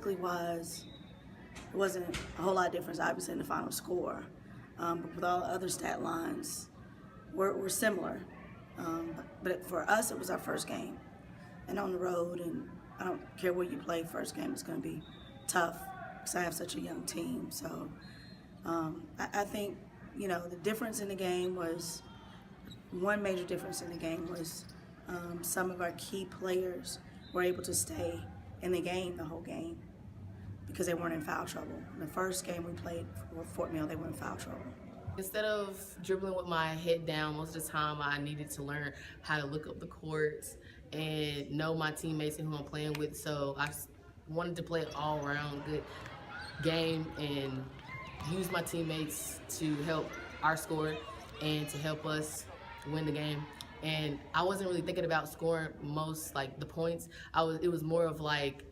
statistically wise, it wasn't a whole lot of difference, obviously, in the final score. But with all the other stat lines, we're similar. But for us, it was our first game. And on the road, and I don't care where you play, first game is going to be tough because I have such a young team. So I think, the difference in the game was, one major difference in the game was some of our key players were able to stay in the game the whole game because they weren't in foul trouble. In the first game we played for Fort Mill, they were in foul trouble. Instead of dribbling with my head down, most of the time I needed to learn how to look up the courts and know my teammates and who I'm playing with. So I wanted to play an all-around good game and use my teammates to help our score and to help us win the game. And I wasn't really thinking about scoring most, like, the points. It was more of like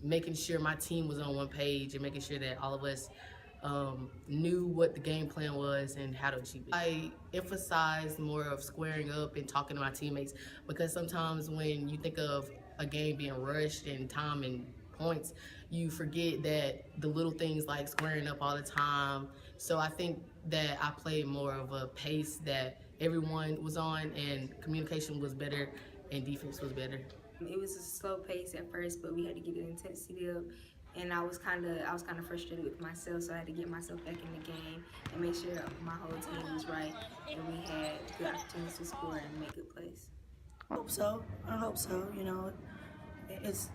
making sure my team was on one page and making sure that all of us knew what the game plan was and how to achieve it. I emphasized more of squaring up and talking to my teammates, because sometimes when you think of a game being rushed and time and points, you forget that the little things like squaring up all the time. So I think that I played more of a pace that everyone was on, and communication was better and defense was better. It was a slow pace at first, but we had to get the intensity up, and I was kind of frustrated with myself, so I had to get myself back in the game and make sure my whole team was right and we had good opportunities to score and make good plays. I hope so.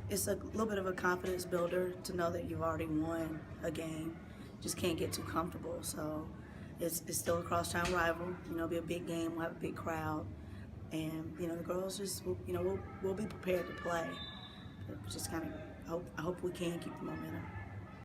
It's a little bit of a confidence builder to know that you've already won a game. Just can't get too comfortable. So it's still a crosstown rival. It'll be a big game. We'll have a big crowd. And, the girls just, we'll be prepared to play. But just I hope we can keep the momentum.